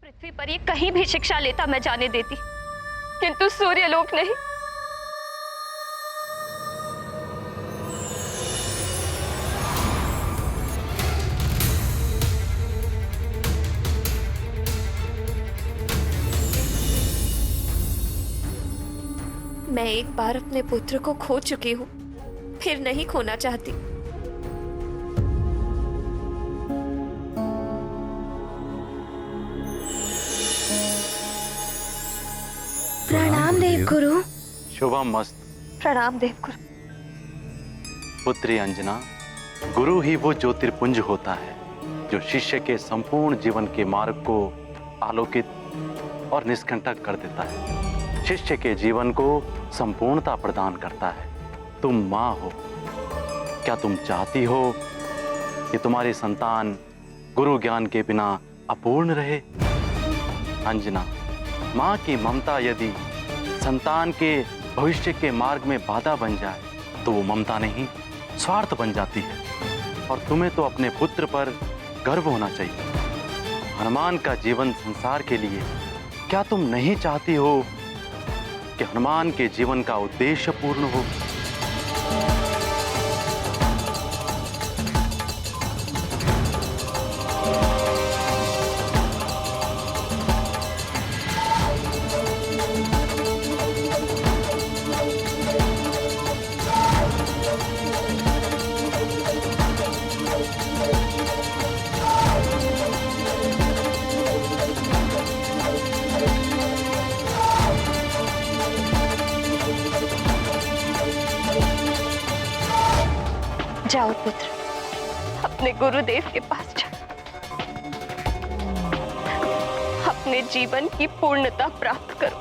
पृथ्वी पर ये कहीं भी शिक्षा लेता मैं जाने देती, किंतु सूर्यलोक नहीं। मैं एक बार अपने पुत्र को खो चुकी हूं, फिर नहीं खोना चाहती। प्रणाम देव गुरु। शुभम मस्त। प्रणाम देव गुरु। पुत्री अंजना, गुरु ही वो ज्योतिर्पुंज होता है जो शिष्य के संपूर्ण जीवन के मार्ग को आलोकित और निष्कंटक कर देता है, शिष्य के जीवन को संपूर्णता प्रदान करता है। तुम माँ हो, क्या तुम चाहती हो कि तुम्हारी संतान गुरु ज्ञान के बिना अपूर्ण रहे? अंजना, माँ की ममता यदि संतान के भविष्य के मार्ग में बाधा बन जाए तो वो ममता नहीं, स्वार्थ बन जाती है। और तुम्हें तो अपने पुत्र पर गर्व होना चाहिए। हनुमान का जीवन संसार के लिए, क्या तुम नहीं चाहती हो कि हनुमान के जीवन का उद्देश्य पूर्ण हो? जाओ पुत्र, अपने गुरुदेव के पास जाओ, अपने जीवन की पूर्णता प्राप्त करो,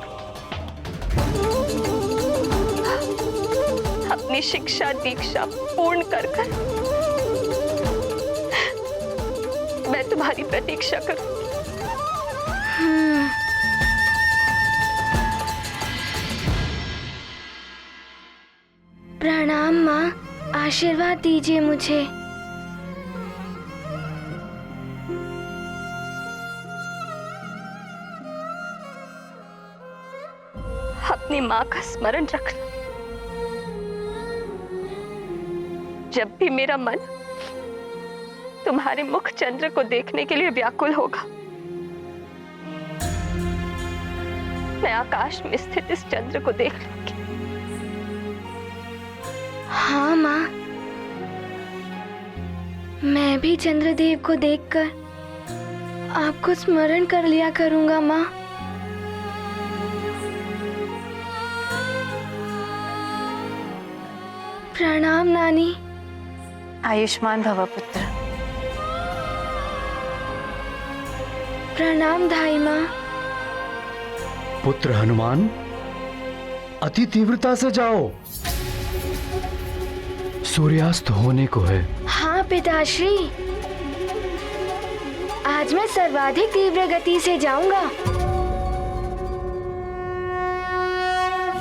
अपनी शिक्षा दीक्षा पूर्ण कर मैं तुम्हारी प्रतीक्षा करूंगी। प्रणाम माँ, आशीर्वाद दीजिए मुझे। अपनी माँ का स्मरण रखना। जब भी मेरा मन तुम्हारे मुख चंद्र को देखने के लिए व्याकुल होगा, मैं आकाश में स्थित इस चंद्र को देख लूंगी। हाँ माँ, मैं भी चंद्रदेव को देखकर आपको स्मरण कर लिया करूंगा माँ। प्रणाम नानी। आयुष्मान भव पुत्र। प्रणाम धाई माँ। पुत्र हनुमान, अति तीव्रता से जाओ, सूर्यास्त होने को है। हाँ पिताश्री, आज मैं सर्वाधिक तीव्र गति से जाऊंगा।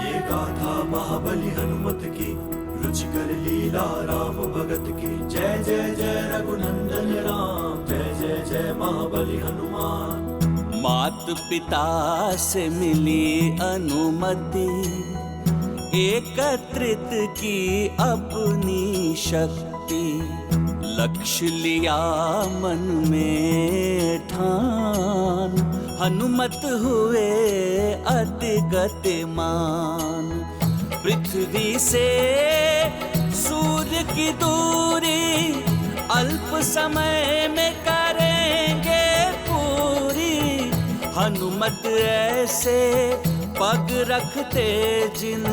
ये गाथा महाबली हनुमत की, रुचिकर लीला राम भगत की। जय जय जय रघुनंदन राम, जय जय जय महाबली हनुमान। मात पिता से मिली अनुमति, एकत्रित की अपनी शक्ति। लक्ष्य लिया मन में ठान, हनुमत हुए अति गतिमान। पृथ्वी से सूर्य की दूरी, अल्प समय में करेंगे पूरी। हनुमत ऐसे पग रखते जिन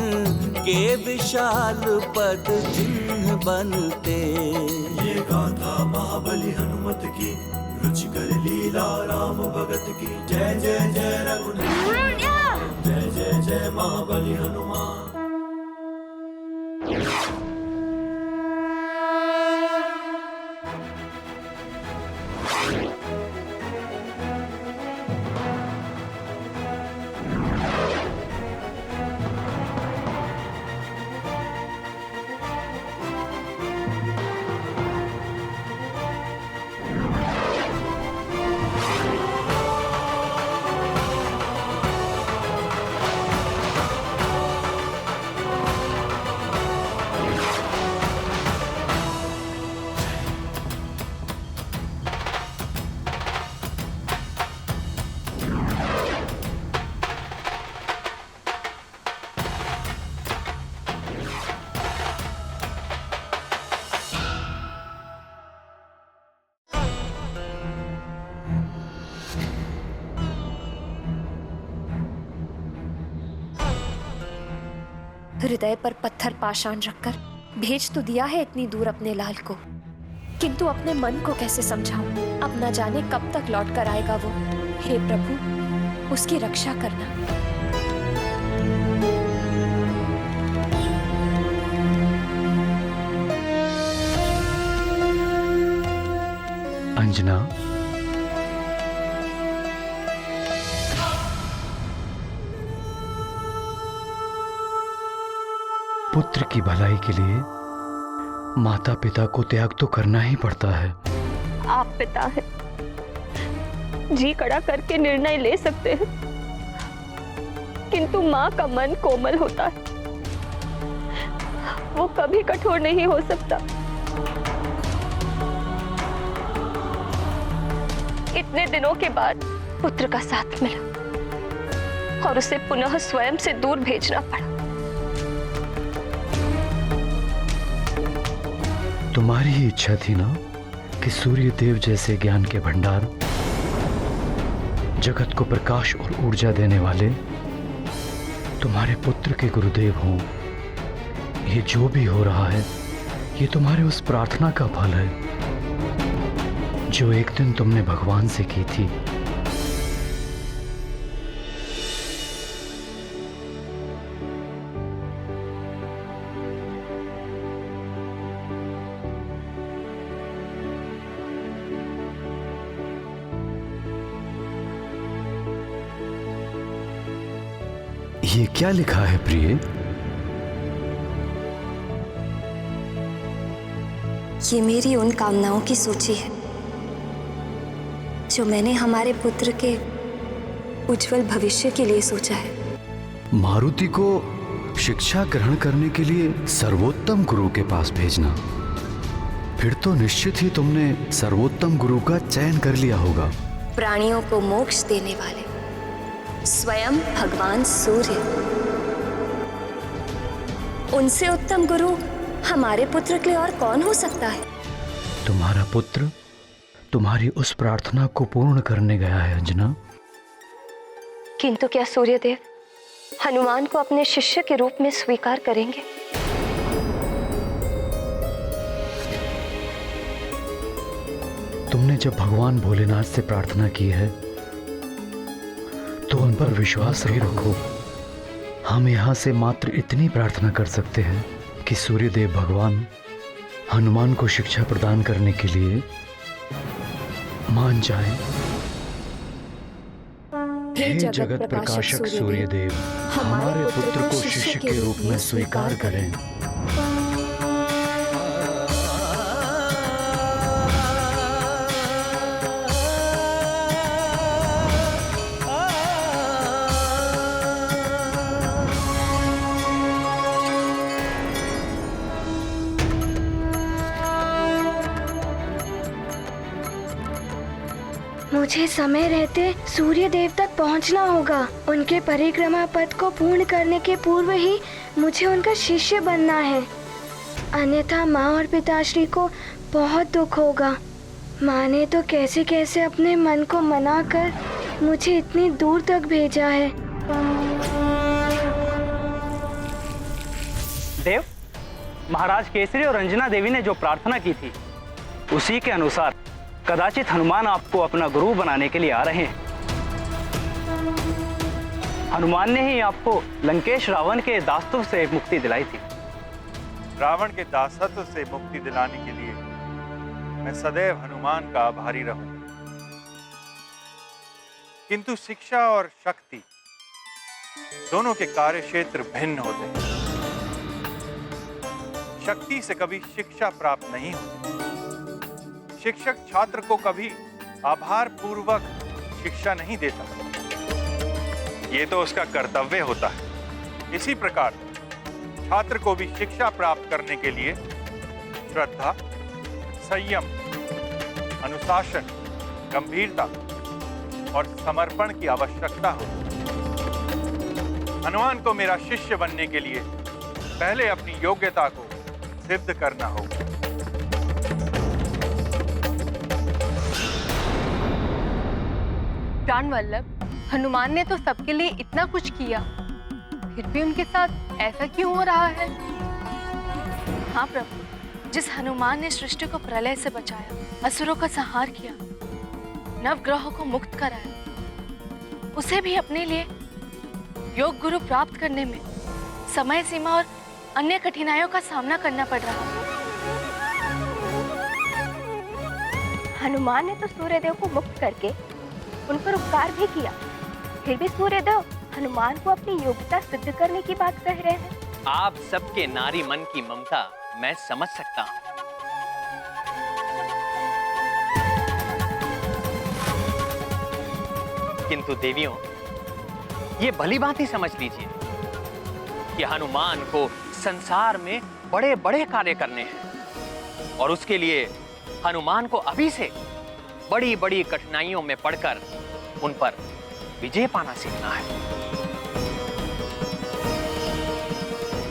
के विशाल पद चिन्ह बनते। ये गाथा महाबली हनुमत की, रुचिकर लीला राम भगत की। जय जय जय रघुनंदन, जय जय जय महाबली हनुमान। हृदय पर पत्थर पाषाण रखकर भेज तो दिया है इतनी दूर अपने लाल को, किंतु अपने मन को कैसे समझाऊं? अब न जाने कब तक लौट कर आएगा वो। हे प्रभु, उसकी रक्षा करना। अंजना, पुत्र की भलाई के लिए माता पिता को त्याग तो करना ही पड़ता है। आप पिता हैं, जी कड़ा करके निर्णय ले सकते हैं, किंतु माँ का मन कोमल होता है, वो कभी कठोर नहीं हो सकता। इतने दिनों के बाद पुत्र का साथ मिला और उसे पुनः स्वयं से दूर भेजना पड़ा। तुम्हारी ही इच्छा थी ना कि सूर्य देव जैसे ज्ञान के भंडार, जगत को प्रकाश और ऊर्जा देने वाले तुम्हारे पुत्र के गुरुदेव हों। ये जो भी हो रहा है, ये तुम्हारे उस प्रार्थना का फल है जो एक दिन तुमने भगवान से की थी। ये क्या लिखा है प्रिय? ये मेरी उन कामनाओं की सूची है जो मैंने हमारे पुत्र के उज्जवल भविष्य के लिए सोचा है। मारुति को शिक्षा ग्रहण करने के लिए सर्वोत्तम गुरु के पास भेजना, फिर तो निश्चित ही तुमने सर्वोत्तम गुरु का चयन कर लिया होगा। प्राणियों को मोक्ष देने वाले स्वयं भगवान सूर्य, उनसे उत्तम गुरु हमारे पुत्र के लिए और कौन हो सकता है? तुम्हारा पुत्र तुम्हारी उस प्रार्थना को पूर्ण करने गया है अंजना। किंतु क्या सूर्यदेव हनुमान को अपने शिष्य के रूप में स्वीकार करेंगे? तुमने जब भगवान भोलेनाथ से प्रार्थना की है तो उन पर विश्वास ही रखो। हम यहां से मात्र इतनी प्रार्थना कर सकते हैं कि सूर्यदेव भगवान हनुमान को शिक्षा प्रदान करने के लिए मान जाए। हे जगत प्रकाशक सूर्यदेव, हमारे पुत्र को शिष्य के रूप में स्वीकार करें। मुझे समय रहते सूर्य देव तक पहुंचना होगा। उनके परिक्रमा पथ को पूर्ण करने के पूर्व ही मुझे उनका शिष्य बनना है, अन्यथा माँ और पिताश्री को बहुत दुख होगा। माँ ने तो कैसे कैसे अपने मन को मनाकर मुझे इतनी दूर तक भेजा है। देव, महाराज केसरी और अंजना देवी ने जो प्रार्थना की थी उसी के अनुसार कदाचित हनुमान आपको अपना गुरु बनाने के लिए आ रहे हैं। हनुमान ने ही आपको लंकेश रावण के दासत्व से मुक्ति दिलाई थी। रावण के दासत्व से मुक्ति दिलाने के लिए मैं सदैव हनुमान का आभारी रहूं। किंतु शिक्षा और शक्ति दोनों के कार्य क्षेत्र भिन्न होते हैं। शक्ति से कभी शिक्षा प्राप्त नहीं होती। शिक्षक छात्र को कभी आभार पूर्वक शिक्षा नहीं देता, ये तो उसका कर्तव्य होता है। इसी प्रकार छात्र को भी शिक्षा प्राप्त करने के लिए श्रद्धा, संयम, अनुशासन, गंभीरता और समर्पण की आवश्यकता होती है। हनुमान को मेरा शिष्य बनने के लिए पहले अपनी योग्यता को सिद्ध करना होगा। प्राणवल्लभ, हनुमान ने तो सबके लिए इतना कुछ किया, फिर भी उनके साथ ऐसा क्यों हो रहा है? हाँ प्रभु, जिस हनुमान ने सृष्टि को प्रलय से बचाया, असुरों का संहार किया, नवग्रहों को मुक्त कराया, उसे भी अपने लिए योग गुरु प्राप्त करने में समय सीमा और अन्य कठिनाइयों का सामना करना पड़ रहा है। हनुमान ने तो सूर्यदेव को मुक्त करके उन पर उपकार भी किया, फिर भी सूर्यदेव हनुमान को अपनी योग्यता सिद्ध करने की बात कह रहे हैं। आप सबके नारी मन की ममता मैं समझ सकता हूं, किंतु देवियों, ये भली भांति समझ लीजिए कि हनुमान को संसार में बड़े बड़े कार्य करने हैं और उसके लिए हनुमान को अभी से बड़ी बड़ी कठिनाइयों में पड़कर उन पर विजय पाना सीखना है।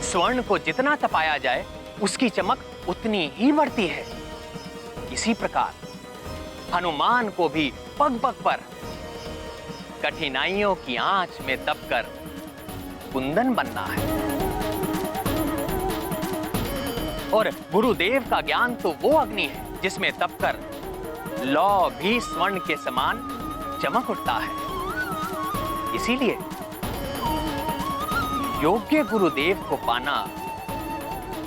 स्वर्ण को जितना तपाया जाए उसकी चमक उतनी ही बढ़ती है। इसी प्रकार हनुमान को भी पग पग पर कठिनाइयों की आंच में दबकर कुंदन बनना है। और गुरुदेव का ज्ञान तो वो अग्नि है जिसमें दबकर लौ भी स्वर्ण के समान चमक उठता है। इसीलिए योग्य गुरुदेव को पाना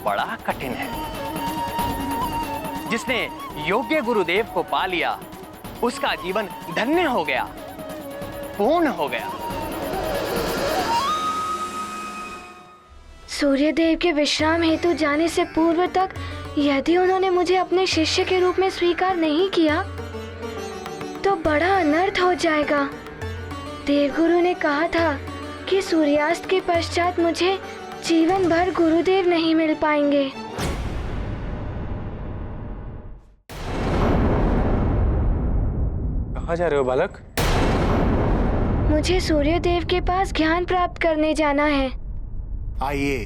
बड़ा कठिन है। जिसने योग्य गुरुदेव को पा लिया उसका जीवन धन्य हो गया, पूर्ण हो गया। सूर्यदेव के विश्राम हेतु जाने से पूर्व तक यदि उन्होंने मुझे अपने शिष्य के रूप में स्वीकार नहीं किया तो बड़ा अनर्थ हो जाएगा। देवगुरु ने कहा था कि सूर्यास्त के पश्चात मुझे जीवन भर गुरुदेव नहीं मिल पाएंगे। कहाँ जा रहे हो बालक? मुझे सूर्यदेव के पास ज्ञान प्राप्त करने जाना है। आइए।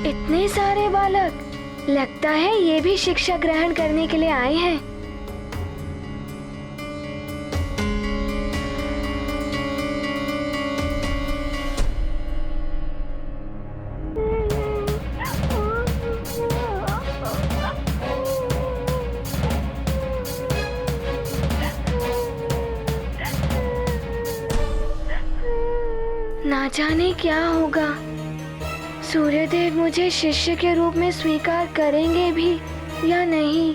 इतने सारे बालक, लगता है ये भी शिक्षा ग्रहण करने के लिए आए हैं। ना जाने क्या होगा, सूर्यदेव मुझे शिष्य के रूप में स्वीकार करेंगे भी या नहीं।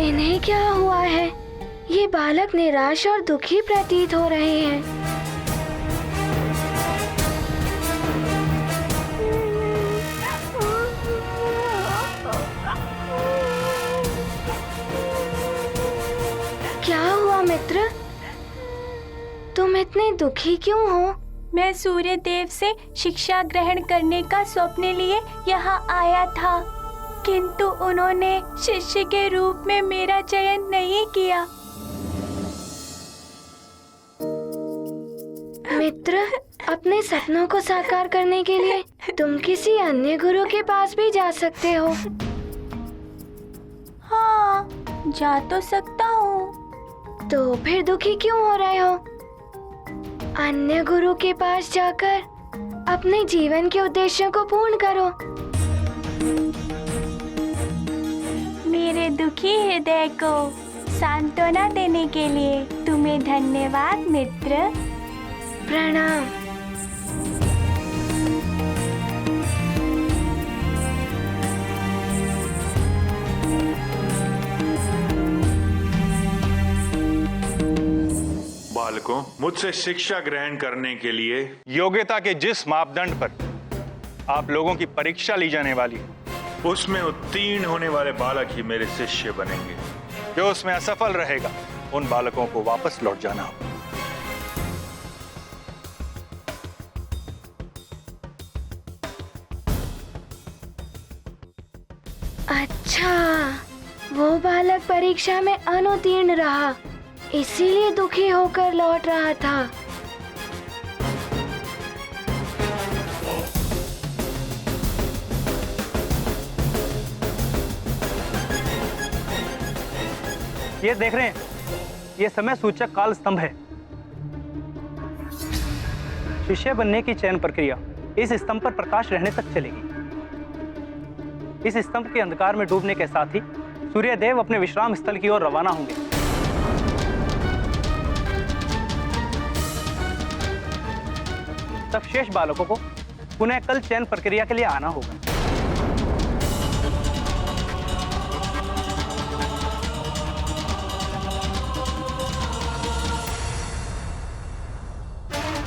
इन्हें क्या हुआ है? ये बालक निराश और दुखी प्रतीत हो रहे हैं। क्या हुआ मित्र? तुम इतने दुखी क्यों हो? मैं सूर्यदेव से शिक्षा ग्रहण करने का स्वप्न लिए यहाँ आया था, किंतु उन्होंने शिष्य के रूप में मेरा चयन नहीं किया। मित्र, अपने सपनों को साकार करने के लिए तुम किसी अन्य गुरु के पास भी जा सकते हो। हाँ, जा तो सकता हूँ। तो फिर दुखी क्यों हो रहे हो? अन्य गुरु के पास जाकर अपने जीवन के उद्देश्यों को पूर्ण करो। मेरे दुखी हृदय को सांत्वना देने के लिए तुम्हें धन्यवाद मित्र। प्रणाम। बालकों, मुझसे शिक्षा ग्रहण करने के लिए योग्यता के जिस मापदंड पर आप लोगों की परीक्षा ली जाने वाली है, उसमें उत्तीर्ण होने वाले बालक ही मेरे शिष्य बनेंगे। जो उसमें असफल रहेगा, उन बालकों को वापस लौट जाना होगा। अच्छा, परीक्षा में अनुत्तीर्ण रहा, इसीलिए दुखी होकर लौट रहा था। ये देख रहे हैं, ये समय सूचक काल स्तंभ है। शिष्य बनने की चयन प्रक्रिया इस स्तंभ पर प्रकाश रहने तक चलेगी। इस स्तंभ के अंधकार में डूबने के साथ ही सूर्यदेव अपने विश्राम स्थल की ओर रवाना होंगे। तब शेष बालकों को पुनः कल चयन प्रक्रिया के लिए आना होगा।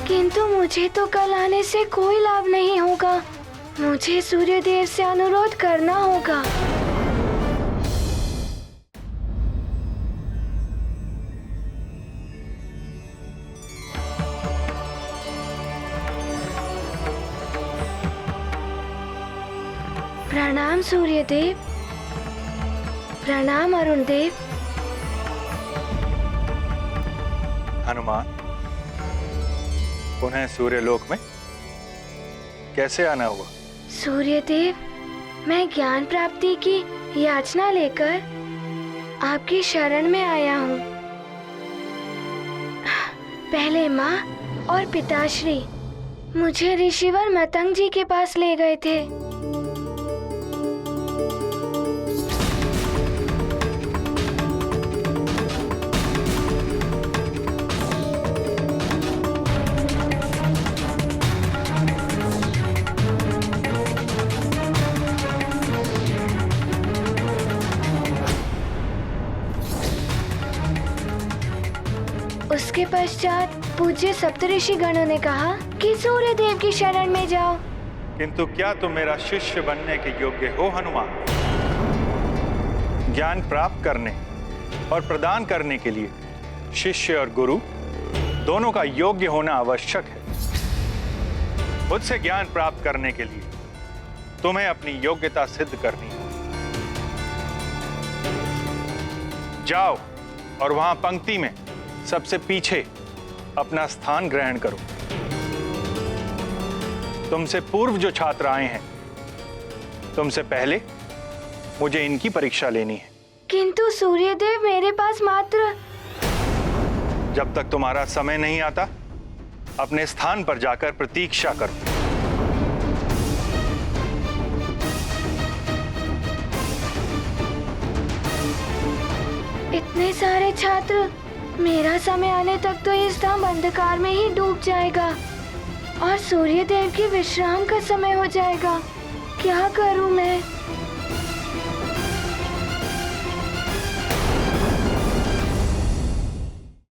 किंतु मुझे तो कल आने से कोई लाभ नहीं होगा। मुझे सूर्यदेव से अनुरोध करना होगा। प्रणाम सूर्यदेव। प्रणाम अरुण देव। हनुमान, पुनः सूर्यलोक में कैसे आना हुआ? सूर्यदेव, मैं ज्ञान प्राप्ति की याचना लेकर आपकी शरण में आया हूँ। पहले माँ और पिताश्री मुझे ऋषिवर मतंग जी के पास ले गए थे। उसके पश्चात पूज्य सप्तऋषि गणों ने कहा कि सूर्य देव की शरण में जाओ। किंतु क्या तुम मेरा शिष्य बनने के योग्य हो हनुमान? ज्ञान प्राप्त करने और प्रदान करने के लिए शिष्य और गुरु दोनों का योग्य होना आवश्यक है। खुद से ज्ञान प्राप्त करने के लिए तुम्हें अपनी योग्यता सिद्ध करनी है। जाओ और वहां पंक्ति में सबसे पीछे अपना स्थान ग्रहण करो। तुमसे पूर्व जो छात्र आए हैं, तुमसे पहले मुझे इनकी परीक्षा लेनी है। किंतु सूर्यदेव, मेरे पास मात्र... जब तक तुम्हारा समय नहीं आता, अपने स्थान पर जाकर प्रतीक्षा करो। इतने सारे छात्र, मेरा समय आने तक तो ये स्तंभ अंधकार में ही डूब जाएगा और सूर्यदेव की विश्राम का समय हो जाएगा। क्या करूं मैं?